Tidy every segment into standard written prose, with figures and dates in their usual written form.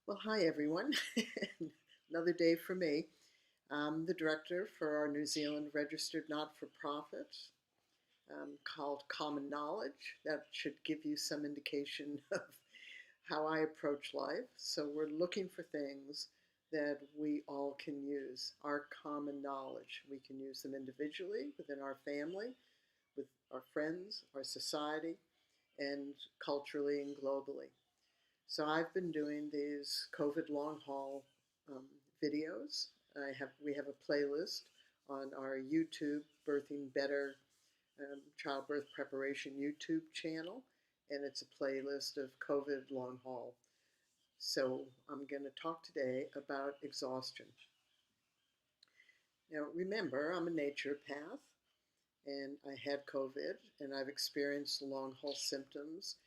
Well, hi everyone. Another day for me. I'm the director for our New Zealand registered not-for-profit called Common Knowledge. That should give you some indication of how I approach life. So we're looking for things that we all can use, our common knowledge. We can use them individually, within our family, with our friends, our society, and culturally and globally. So I've been doing these COVID long haul um, videos. We have a playlist on our YouTube Birthing Better Childbirth Preparation YouTube channel, and it's a playlist of COVID long haul. So I'm going to talk today about exhaustion. Now remember, I'm a naturopath, and I had COVID, and I've experienced long haul symptoms.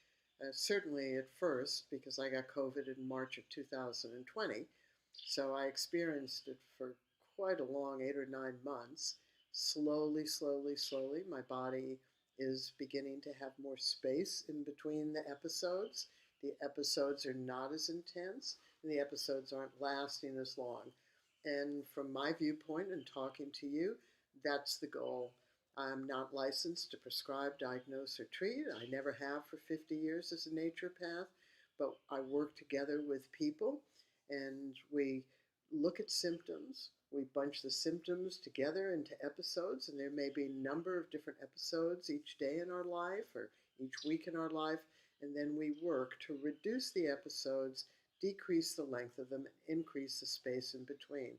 Certainly at first, because I got COVID in March of 2020, so I experienced it for quite a long 8 or 9 months. Slowly, slowly, slowly, my body is beginning to have more space in between the episodes. The episodes are not as intense, and the episodes aren't lasting as long. And from my viewpoint and talking to you, that's the goal. I'm not licensed to prescribe, diagnose, or treat. I never have for 50 years as a naturopath, but I work together with people and we look at symptoms. We bunch the symptoms together into episodes, and there may be a number of different episodes each day in our life or each week in our life, and then we work to reduce the episodes, decrease the length of them, and increase the space in between.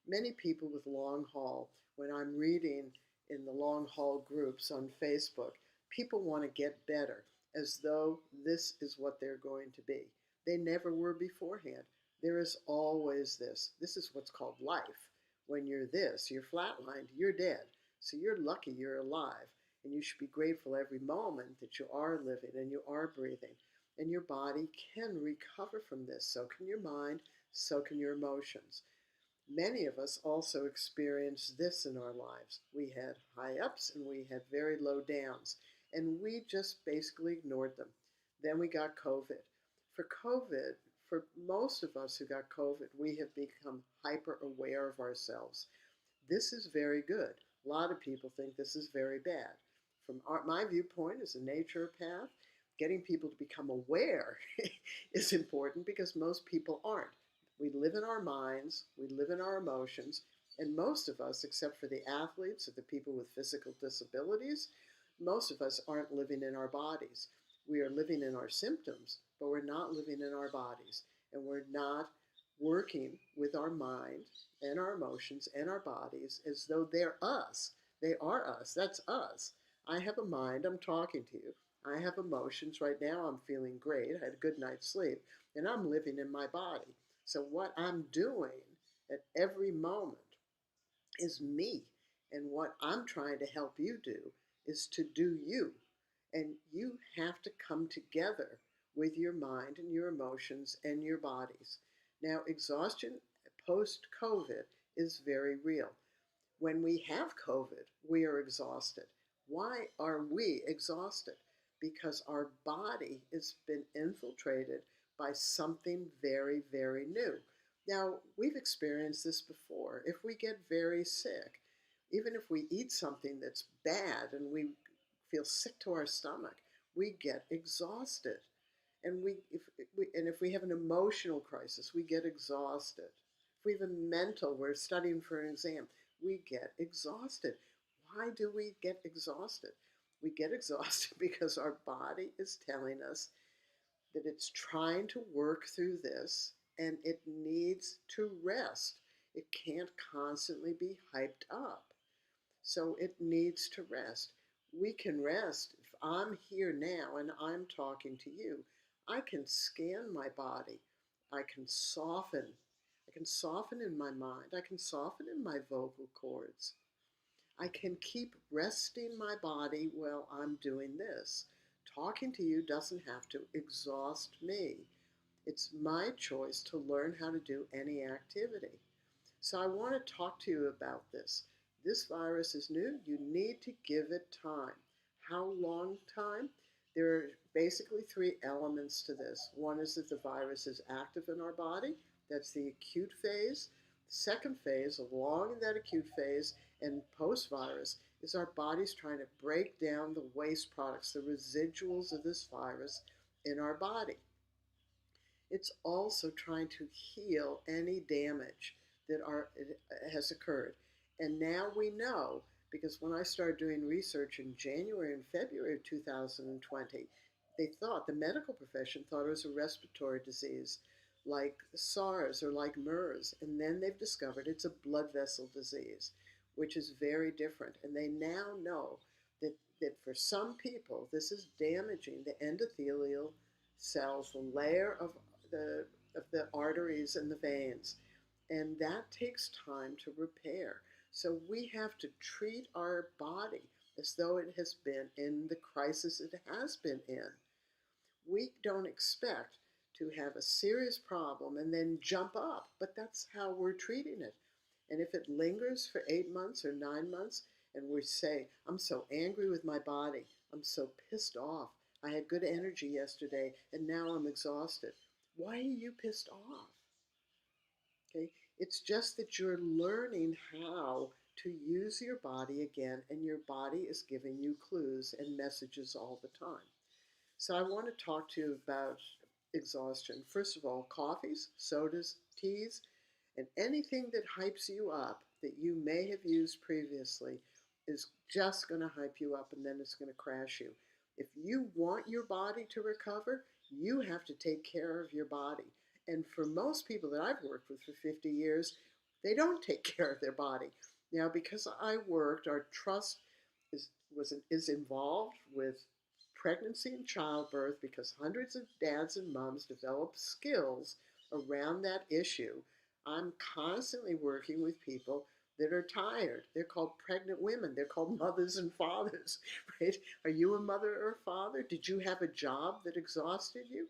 Many people with long haul, when I'm reading in the long haul groups on Facebook, people want to get better as though this is what they're going to be. They never were beforehand. There is always this. This is what's called life. When you're this, you're flatlined, you're dead. So you're lucky you're alive. And you should be grateful every moment that you are living and you are breathing. And your body can recover from this. So can your mind, so can your emotions. Many of us also experienced this in our lives. We had high ups and we had very low downs, and we just basically ignored them. Then we got COVID. For COVID, for most of us who got COVID, we have become hyper aware of ourselves. This is very good. A lot of people think this is very bad. From my viewpoint as a naturopath, getting people to become aware is important because most people aren't. We live in our minds, we live in our emotions, and most of us, except for the athletes or the people with physical disabilities, most of us aren't living in our bodies. We are living in our symptoms, but we're not living in our bodies, and we're not working with our mind and our emotions and our bodies as though they're us. They are us. That's us. I have a mind. I'm talking to you. I have emotions. Right now I'm feeling great. I had a good night's sleep, and I'm living in my body. So what I'm doing at every moment is me. And what I'm trying to help you do is to do you. And you have to come together with your mind and your emotions and your bodies. Now, exhaustion post COVID is very real. When we have COVID, we are exhausted. Why are we exhausted? Because our body has been infiltrated by something very, very new. Now, we've experienced this before. If we get very sick, even if we eat something that's bad and we feel sick to our stomach, we get exhausted. And if we have an emotional crisis, we get exhausted. If we have a mental, we're studying for an exam, we get exhausted. Why do we get exhausted? We get exhausted because our body is telling us that it's trying to work through this and it needs to rest. It can't constantly be hyped up. So it needs to rest. We can rest. If I'm here now and I'm talking to you, I can scan my body. I can soften. I can soften in my mind. I can soften in my vocal cords. I can keep resting my body while I'm doing this. Talking to you doesn't have to exhaust me. It's my choice to learn how to do any activity. So I want to talk to you about this. This virus is new. You need to give it time. How long time? There are basically three elements to this. One is that the virus is active in our body. That's the acute phase. The second phase, along in that acute phase and post-virus, is our body's trying to break down the waste products, the residuals of this virus in our body. It's also trying to heal any damage that has occurred. And now we know, because when I started doing research in January and February of 2020, the medical profession thought it was a respiratory disease like SARS or like MERS. And then they've discovered it's a blood vessel disease, which is very different. And they now know that for some people, this is damaging the endothelial cells, the layer the of the arteries and the veins, and that takes time to repair. So we have to treat our body as though it has been in the crisis it has been in. We don't expect to have a serious problem and then jump up, but that's how we're treating it. And if it lingers for 8 months or 9 months, and we say, I'm so angry with my body, I'm so pissed off, I had good energy yesterday, and now I'm exhausted. Why are you pissed off? Okay, it's just that you're learning how to use your body again, and your body is giving you clues and messages all the time. So I want to talk to you about exhaustion. First of all, coffees, sodas, teas, and anything that hypes you up that you may have used previously is just going to hype you up, and then it's going to crash you. If you want your body to recover, you have to take care of your body. And for most people that I've worked with for 50 years, they don't take care of their body. Now, because I worked, our trust is involved with pregnancy and childbirth, because hundreds of dads and moms develop skills around that issue. I'm constantly working with people that are tired. They're called pregnant women. They're called mothers and fathers, right? Are you a mother or a father? Did you have a job that exhausted you?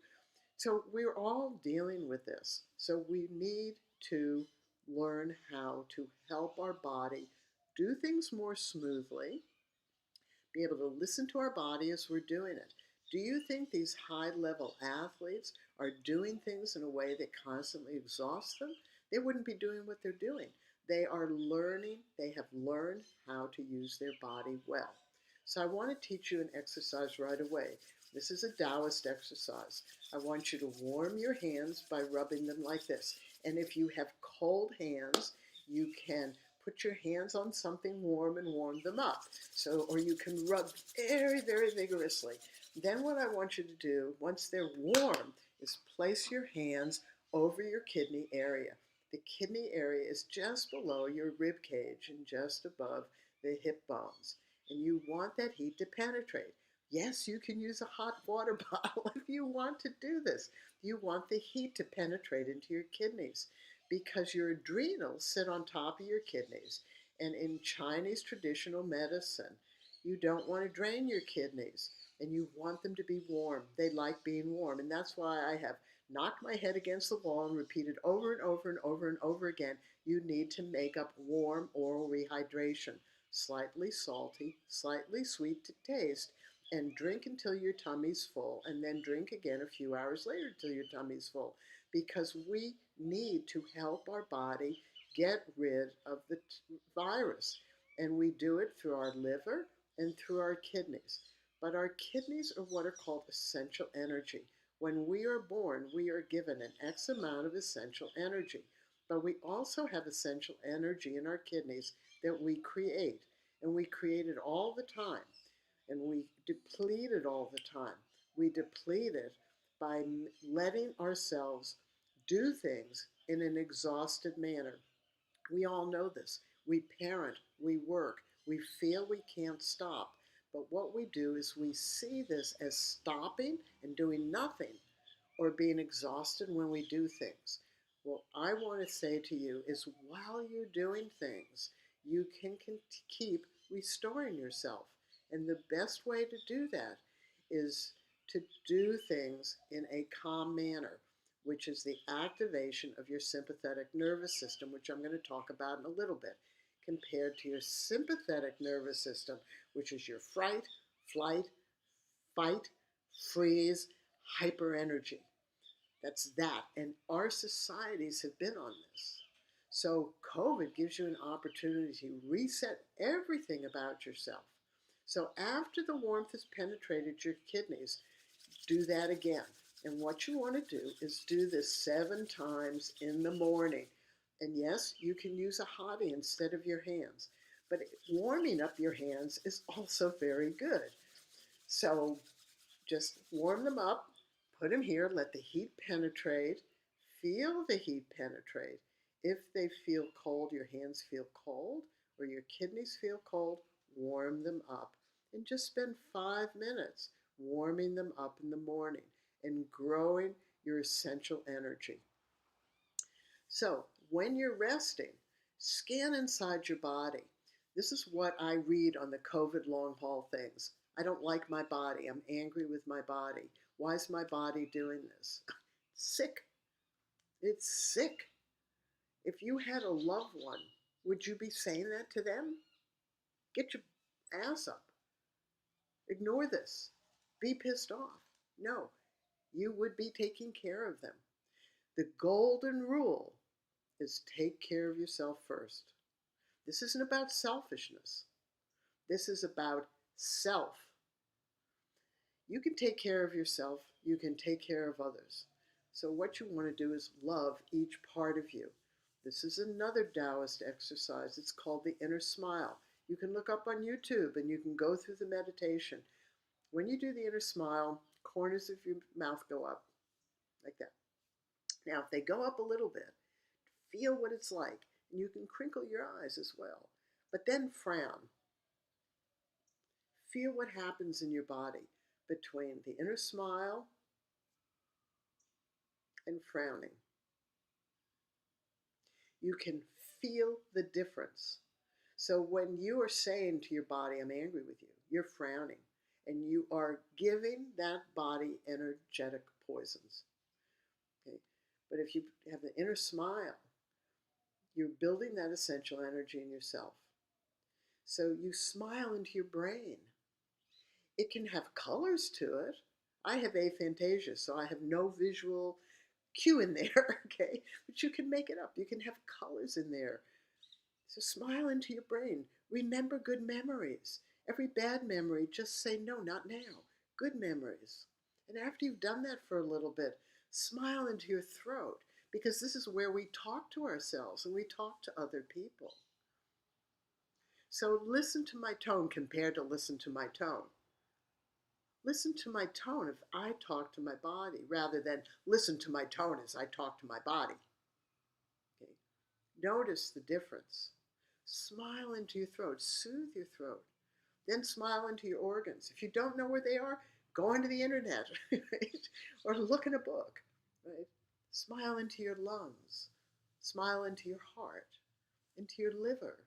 So we're all dealing with this. So we need to learn how to help our body do things more smoothly, be able to listen to our body as we're doing it. Do you think these high-level athletes are doing things in a way that constantly exhausts them? They wouldn't be doing what they're doing. They are learning, they have learned how to use their body well. So I want to teach you an exercise right away. This is a Taoist exercise. I want you to warm your hands by rubbing them like this. And if you have cold hands, you can put your hands on something warm and warm them up. So, or you can rub very, very vigorously. Then what I want you to do, once they're warm, is place your hands over your kidney area. The kidney area is just below your rib cage and just above the hip bones. And you want that heat to penetrate. Yes, you can use a hot water bottle if you want to do this. You want the heat to penetrate into your kidneys because your adrenals sit on top of your kidneys. And in Chinese traditional medicine, you don't want to drain your kidneys and you want them to be warm. They like being warm. And that's why I have knocked my head against the wall and repeated over and over and over and over again, you need to make up warm oral rehydration. Slightly salty, slightly sweet to taste, and drink until your tummy's full, and then drink again a few hours later until your tummy's full, because we need to help our body get rid of the virus, and we do it through our liver and through our kidneys. But our kidneys are what are called essential energy. When we are born, we are given an X amount of essential energy, but we also have essential energy in our kidneys that we create, and we create it all the time. And we deplete it all the time. We deplete it by letting ourselves do things in an exhausted manner. We all know this. We parent, we work, we feel we can't stop. But what we do is we see this as stopping and doing nothing, or being exhausted when we do things. What I want to say to you is while you're doing things, you can keep restoring yourself. And the best way to do that is to do things in a calm manner, which is the activation of your sympathetic nervous system, which I'm going to talk about in a little bit, compared to your sympathetic nervous system, which is your fright, flight, fight, freeze, hyper energy. That's that. And our societies have been on this. So COVID gives you an opportunity to reset everything about yourself. So after the warmth has penetrated your kidneys, do that again. And what you want to do is do this 7 times in the morning. And yes, you can use a hottie instead of your hands, but warming up your hands is also very good. So just warm them up, put them here, let the heat penetrate, feel the heat penetrate. If they feel cold, your hands feel cold, or your kidneys feel cold, warm them up. And just spend 5 minutes warming them up in the morning and growing your essential energy. So when you're resting, scan inside your body. This is what I read on the COVID long haul things. I don't like my body. I'm angry with my body. Why is my body doing this? Sick. It's sick. If you had a loved one, would you be saying that to them? Get your ass up. Ignore this. Be pissed off. No, you would be taking care of them. The golden rule is take care of yourself first. This isn't about selfishness. This is about self. You can take care of yourself. You can take care of others. So what you want to do is love each part of you. This is another Taoist exercise. It's called the inner smile. You can look up on YouTube and you can go through the meditation. When you do the inner smile, corners of your mouth go up like that. Now, if they go up a little bit, feel what it's like. And you can crinkle your eyes as well. But then frown. Feel what happens in your body between the inner smile and frowning. You can feel the difference. So when you are saying to your body, I'm angry with you, you're frowning. And you are giving that body energetic poisons. Okay? But if you have the inner smile, you're building that essential energy in yourself. So you smile into your brain. It can have colors to it. I have aphantasia, so I have no visual cue in there, okay? But you can make it up. You can have colors in there. So smile into your brain. Remember good memories. Every bad memory, just say, no, not now. Good memories. And after you've done that for a little bit, smile into your throat, because this is where we talk to ourselves and we talk to other people. So listen to my tone compared to listen to my tone. Listen to my tone if I talk to my body rather than listen to my tone as I talk to my body. Okay? Notice the difference. Smile into your throat. Soothe your throat. Then smile into your organs. If you don't know where they are, go onto the internet, right? Or look in a book. Right? Smile into your lungs. Smile into your heart, into your liver,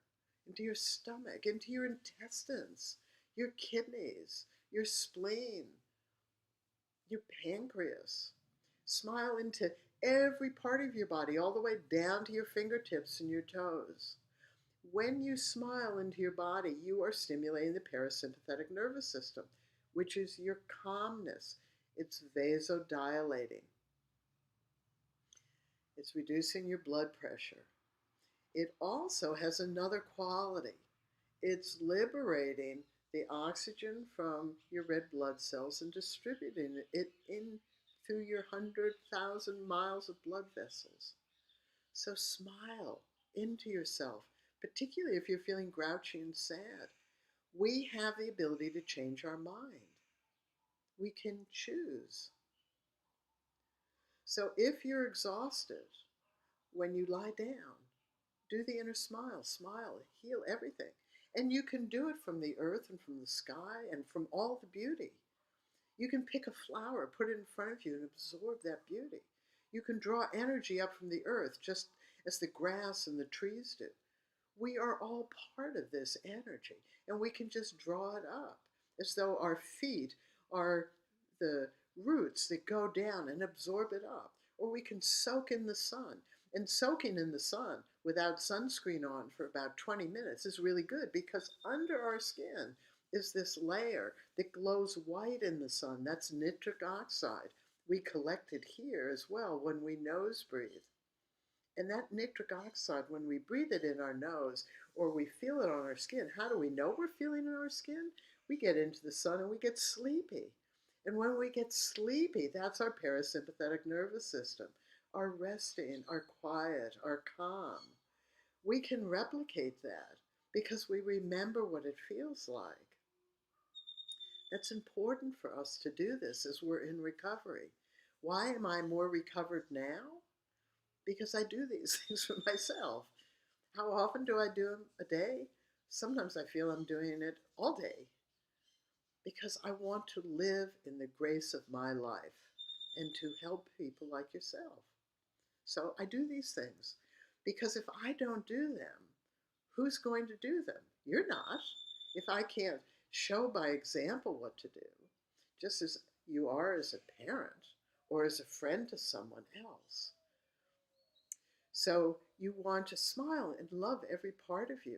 into your stomach, into your intestines, your kidneys, your spleen, your pancreas. Smile into every part of your body, all the way down to your fingertips and your toes. When you smile into your body, you are stimulating the parasympathetic nervous system, which is your calmness. It's vasodilating. It's reducing your blood pressure. It also has another quality. It's liberating the oxygen from your red blood cells and distributing it in through your 100,000 miles of blood vessels. So smile into yourself, particularly if you're feeling grouchy and sad. We have the ability to change our mind. We can choose. So if you're exhausted, when you lie down, do the inner smile. Smile, heal everything. And you can do it from the earth and from the sky and from all the beauty. You can pick a flower, put it in front of you, and absorb that beauty. You can draw energy up from the earth, just as the grass and the trees do. We are all part of this energy, and we can just draw it up as though our feet are the roots that go down and absorb it up. Or we can soak in the sun. And soaking in the sun without sunscreen on for about 20 minutes is really good, because under our skin is this layer that glows white in the sun. That's nitric oxide. We collect it here as well when we nose breathe. And that nitric oxide, when we breathe it in our nose or we feel it on our skin, how do we know we're feeling it in our skin? We get into the sun and we get sleepy. And when we get sleepy, that's our parasympathetic nervous system, our resting, our quiet, our calm. We can replicate that because we remember what it feels like. That's important for us to do this as we're in recovery. Why am I more recovered now? Because I do these things for myself. How often do I do them a day? Sometimes I feel I'm doing it all day because I want to live in the grace of my life and to help people like yourself. So I do these things because if I don't do them, who's going to do them? You're not. If I can't show by example what to do, just as you are as a parent or as a friend to someone else. So you want to smile and love every part of you.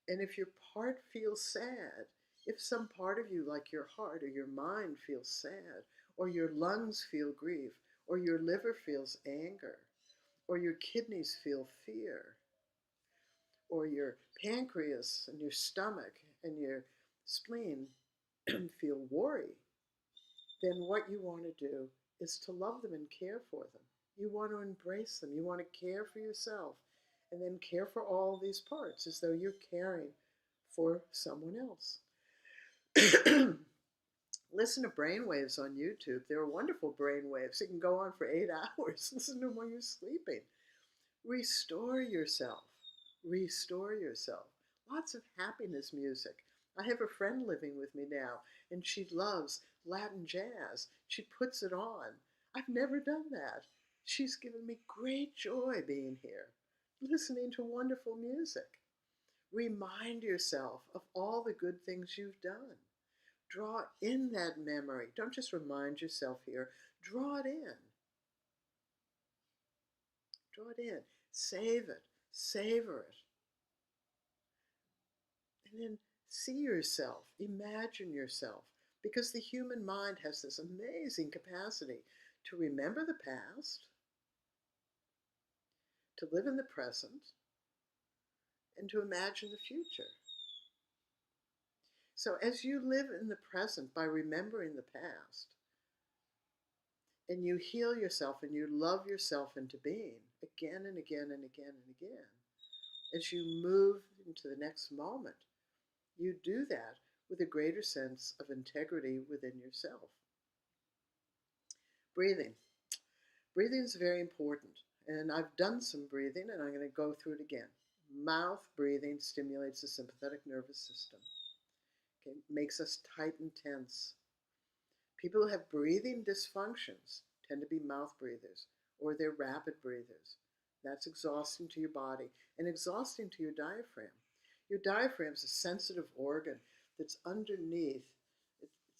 And if your part feels sad, if some part of you, like your heart or your mind, feels sad, or your lungs feel grief, or your liver feels anger, or your kidneys feel fear, or your pancreas and your stomach and your spleen feel worry, then what you want to do is to love them and care for them. You want to embrace them. You want to care for yourself and then care for all these parts as though you're caring for someone else. Listen to brainwaves on YouTube. They're wonderful brainwaves. You can go on for 8 hours. Listen to them while you're sleeping. Restore yourself. Restore yourself. Lots of happiness music. I have a friend living with me now, and she loves Latin jazz. She puts it on. I've never done that. She's given me great joy being here, listening to wonderful music. Remind yourself of all the good things you've done. Draw in that memory. Don't just remind yourself here. Draw it in. Draw it in. Save it. Savor it. And then see yourself. Imagine yourself. Because the human mind has this amazing capacity to remember the past, to live in the present, and to imagine the future. So as you live in the present by remembering the past, and you heal yourself and you love yourself into being again and again and again and again, as you move into the next moment, you do that with a greater sense of integrity within yourself. Breathing. Breathing is very important, and I've done some breathing, and I'm going to go through it again. Mouth breathing stimulates the sympathetic nervous system. Okay, makes us tight and tense. People who have breathing dysfunctions tend to be mouth breathers, or they're rapid breathers. That's exhausting to your body and exhausting to your diaphragm. Your diaphragm is a sensitive organ that's underneath.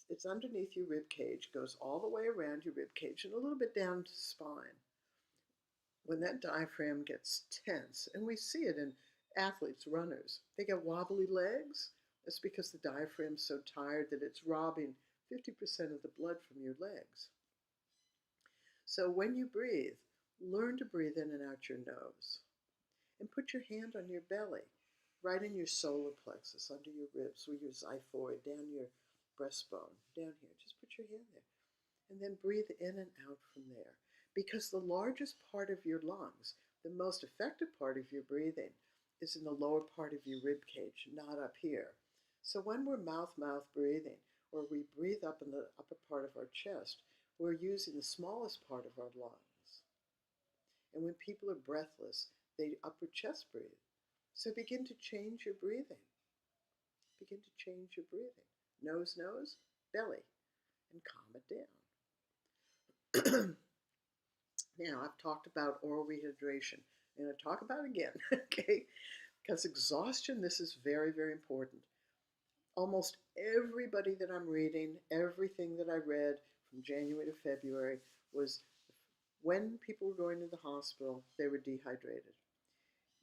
It's underneath your rib cage, goes all the way around your rib cage and a little bit down to the spine. When that diaphragm gets tense, and we see it in athletes, runners, they get wobbly legs. That's because the diaphragm's so tired that it's robbing 50% of the blood from your legs. So when you breathe, learn to breathe in and out your nose. And put your hand on your belly, right in your solar plexus, under your ribs, or your xiphoid, down your breastbone, down here. Just put your hand there. And then breathe in and out from there. Because the largest part of your lungs, the most effective part of your breathing, is in the lower part of your rib cage, not up here. So when we're mouth-mouth breathing, or we breathe up in the upper part of our chest, we're using the smallest part of our lungs. And when people are breathless, they upper chest breathe. So begin to change your breathing. Begin to change your breathing. Nose, nose, belly, and calm it down. Now, I've talked about oral rehydration. I'm going to talk about it again, okay? Because exhaustion, this is very, very important. Almost everybody that I'm reading, everything that I read from January to February was when people were going to the hospital, they were dehydrated.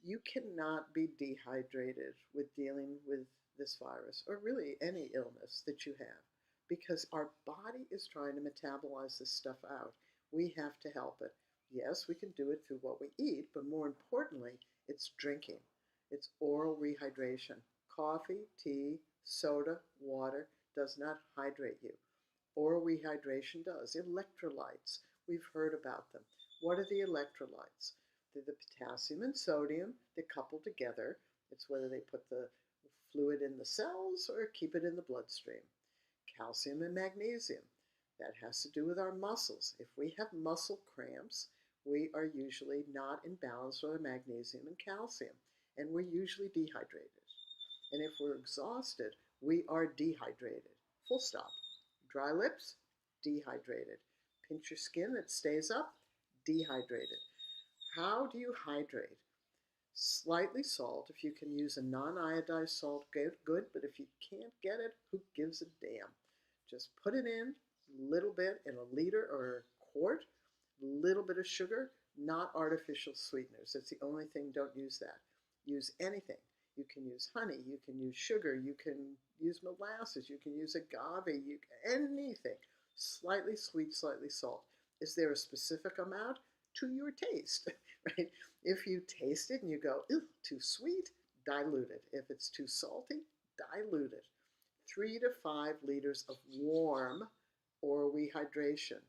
You cannot be dehydrated with dealing with this virus, or really any illness that you have, because our body is trying to metabolize this stuff out. We have to help it. Yes, we can do it through what we eat, but more importantly, it's drinking. It's oral rehydration. Coffee, tea, soda, water does not hydrate you. Oral rehydration does. Electrolytes, we've heard about them. What are the electrolytes? They're the potassium and sodium that couple together. It's whether they put the fluid in the cells or keep it in the bloodstream. Calcium and magnesium, that has to do with our muscles. If we have muscle cramps, we are usually not in balance with our magnesium and calcium, and we're usually dehydrated. And if we're exhausted, we are dehydrated. Full stop. Dry lips, dehydrated. Pinch your skin, it stays up, dehydrated. How do you hydrate? Slightly salt. If you can use a non-iodized salt, good, but if you can't get it, who gives a damn? Just put it in, a little bit in a liter or a quart, a little bit of sugar, not artificial sweeteners. That's the only thing, don't use that. Use anything. You can use honey, you can use sugar, you can use molasses, you can use agave, anything. Slightly sweet, slightly salt. Is there a specific amount? To your taste, right? If you taste it and you go, ew, too sweet, dilute it. If it's too salty, dilute it. 3 to 5 liters of warm oral rehydration.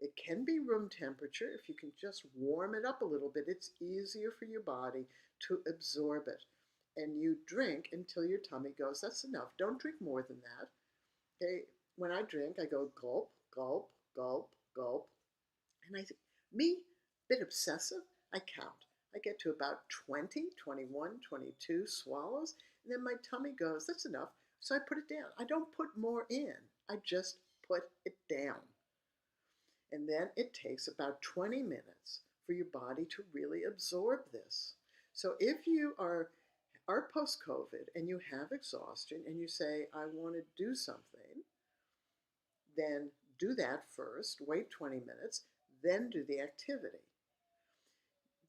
It can be room temperature. If you can just warm it up a little bit, it's easier for your body to absorb it. And you drink until your tummy goes, that's enough. Don't drink more than that. Okay? When I drink, I go gulp, gulp, gulp, gulp. And me, bit obsessive, I count. I get to about 20, 21, 22 swallows, and then my tummy goes, that's enough. So I put it down. I don't put more in. I just put it down. And then it takes about 20 minutes for your body to really absorb this. So if you are post-COVID and you have exhaustion and you say, I want to do something, then do that first, wait 20 minutes, then do the activity.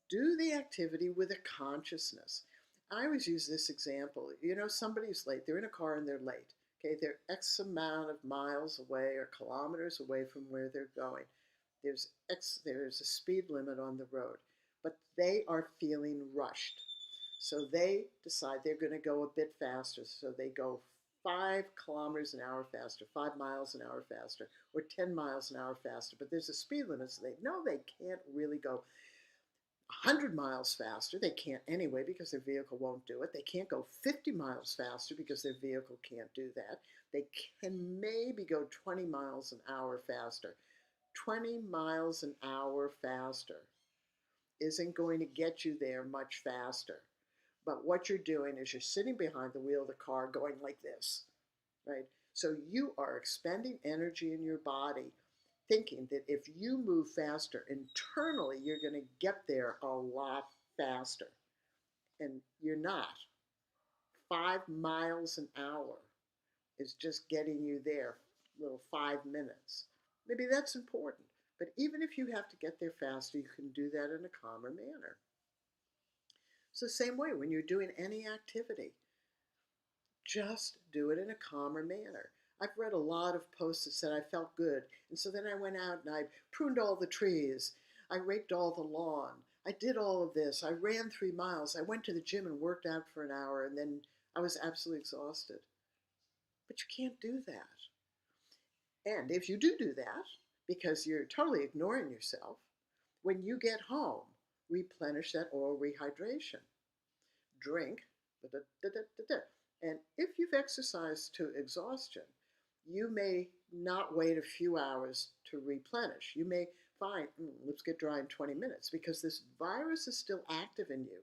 Do the activity with a consciousness. I always use this example. You know, somebody's late. They're in a car and they're late. Okay, they're X amount of miles away or kilometers away from where they're going. There's a speed limit on the road, but they are feeling rushed. So they decide they're going to go a bit faster. So they go 5 kilometers an hour faster, 5 miles an hour faster, or 10 miles an hour faster. But there's a speed limit, so they know they can't really go 100 miles faster. They can't anyway because their vehicle won't do it. They can't go 50 miles faster because their vehicle can't do that. They can maybe go 20 miles an hour faster. 20 miles an hour faster isn't going to get you there much faster. But what you're doing is you're sitting behind the wheel of the car going like this, right? So you are expending energy in your body thinking that if you move faster internally, you're going to get there a lot faster. And you're not. 5 miles an hour is just getting you there, little 5 minutes. Maybe that's important. But even if you have to get there faster, you can do that in a calmer manner. It's the same way when you're doing any activity. Just do it in a calmer manner. I've read a lot of posts that said I felt good, and so then I went out and I pruned all the trees, I raked all the lawn, I did all of this, I ran 3 miles, I went to the gym and worked out for an hour, and then I was absolutely exhausted. But you can't do that. And if you do that, because you're totally ignoring yourself, when you get home, replenish that oral rehydration. Drink, and if you've exercised to exhaustion, you may not wait a few hours to replenish. You may find, let's get dry in 20 minutes, because this virus is still active in you.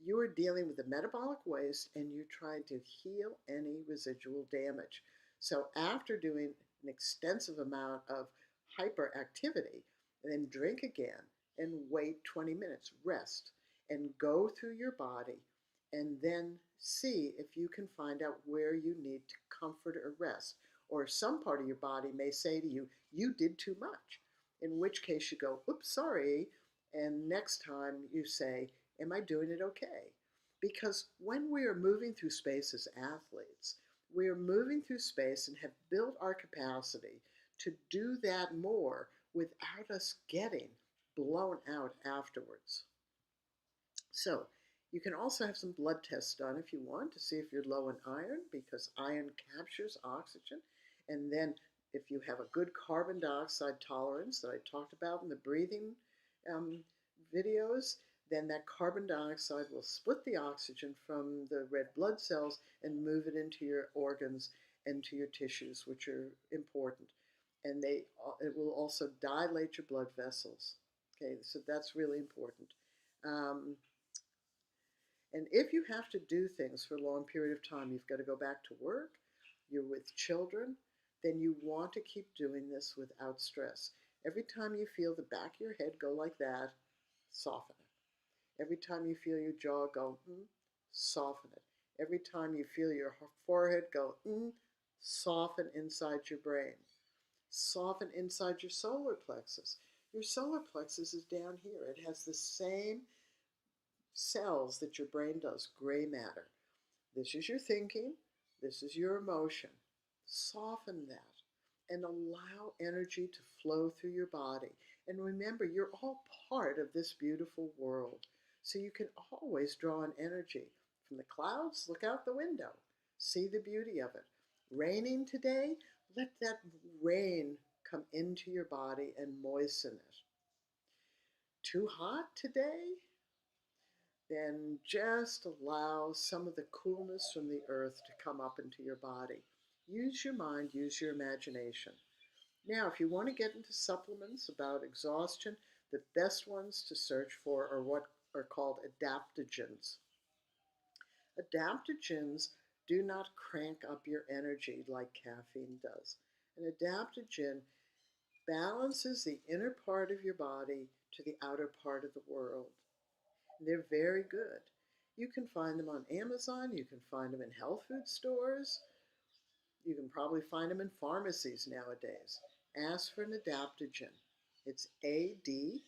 You are dealing with the metabolic waste and you're trying to heal any residual damage. So after doing an extensive amount of hyperactivity, then drink again and wait 20 minutes, rest, and go through your body and then see if you can find out where you need to comfort or rest. Or some part of your body may say to you, you did too much, in which case you go, oops, sorry, and next time you say, am I doing it okay? Because when we are moving through space as athletes, we are moving through space and have built our capacity to do that more without us getting blown out afterwards. So, you can also have some blood tests done if you want to see if you're low in iron, because iron captures oxygen. And then, if you have a good carbon dioxide tolerance that I talked about in the breathing um, videos, then that carbon dioxide will split the oxygen from the red blood cells and move it into your organs and to your tissues, which are important. And it will also dilate your blood vessels. Okay, so that's really important. Um, and if you have to do things for a long period of time, you've got to go back to work, you're with children, then you want to keep doing this without stress. Every time you feel the back of your head go like that, soften it. Every time you feel your jaw go, soften it. Every time you feel your forehead go, soften inside your brain. Soften inside your solar plexus. Your solar plexus is down here. It has the same cells that your brain does, gray matter. This is your thinking, this is your emotion. Soften that and allow energy to flow through your body. And remember, you're all part of this beautiful world. So you can always draw an energy from the clouds. Look out the window, see the beauty of it. Raining today, let that rain come into your body and moisten it. Too hot today? Then just allow some of the coolness from the earth to come up into your body. Use your mind, use your imagination. Now, if you want to get into supplements about exhaustion, the best ones to search for are what are called adaptogens. Adaptogens do not crank up your energy like caffeine does. An adaptogen balances the inner part of your body to the outer part of the world. They're very good. You can find them on Amazon. You can find them in health food stores. You can probably find them in pharmacies nowadays. Ask for an adaptogen. It's ADAPTOGEN.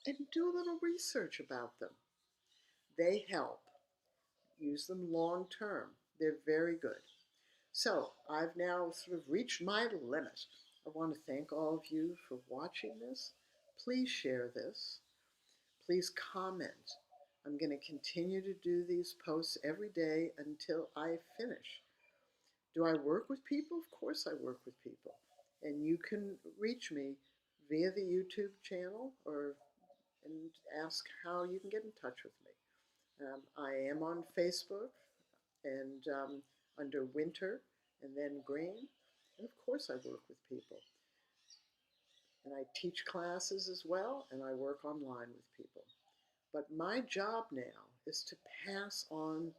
And do a little research about them. They help. Use them long term. They're very good. So I've now sort of reached my limit. I want to thank all of you for watching this. Please share this. Please comment. I'm going to continue to do these posts every day until I finish. Do I work with people? Of course I work with people. And you can reach me via the YouTube channel and ask how you can get in touch with me. I am on Facebook and under Winter and then Green. And of course I work with people. And I teach classes as well, and I work online with people. But my job now is to pass on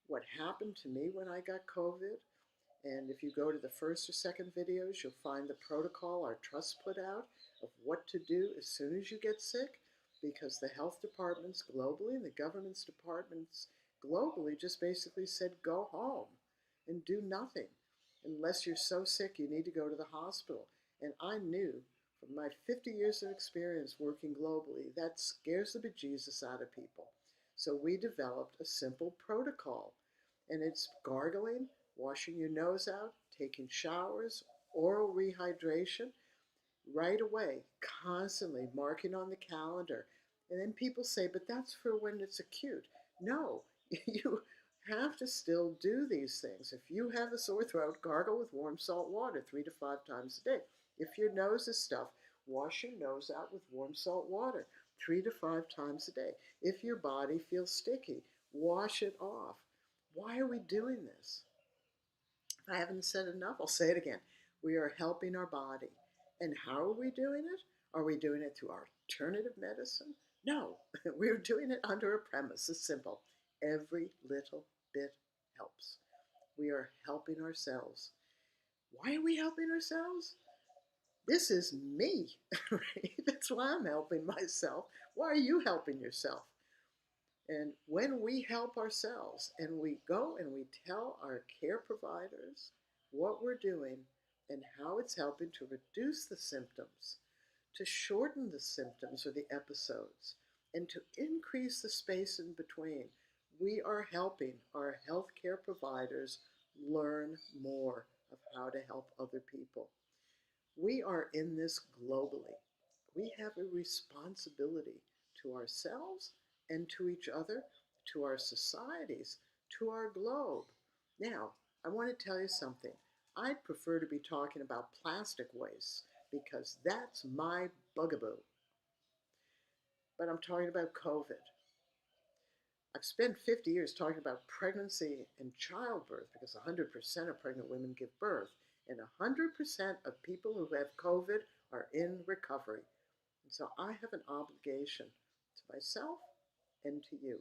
what happened to me when I got COVID. And if you go to the first or second videos, you'll find the protocol our trust put out of what to do as soon as you get sick, because the health departments globally and the government's departments globally just basically said, go home and do nothing. Unless you're so sick you need to go to the hospital. And I knew from my 50 years of experience working globally, that scares the bejesus out of people. So we developed a simple protocol. And it's gargling, washing your nose out, taking showers, oral rehydration, right away, constantly marking on the calendar. And then people say, but that's for when it's acute. No, you have to still do these things. If you have a sore throat, gargle with warm salt water 3 to 5 times a day. If your nose is stuffed, wash your nose out with warm salt water 3 to 5 times a day. If your body feels sticky, wash it off. Why are we doing this? If I haven't said enough, I'll say it again. We are helping our body. And how are we doing it? Are we doing it through alternative medicine? No, we're doing it under a premise. It's simple. Every little bit helps. We are helping ourselves. Why are we helping ourselves? This is me, right? That's why I'm helping myself. Why are you helping yourself? And when we help ourselves and we go and we tell our care providers what we're doing and how it's helping to reduce the symptoms, to shorten the symptoms or the episodes, and to increase the space in between. We are helping our healthcare providers learn more of how to help other people. We are in this globally. We have a responsibility to ourselves and to each other, to our societies, to our globe. Now, I want to tell you something. I'd prefer to be talking about plastic waste because that's my bugaboo. But I'm talking about COVID. I've spent 50 years talking about pregnancy and childbirth because 100% of pregnant women give birth, and 100% of people who have COVID are in recovery. And so I have an obligation to myself and to you.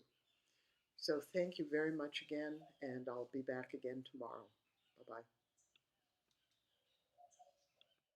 So thank you very much again, and I'll be back again tomorrow. Bye-bye.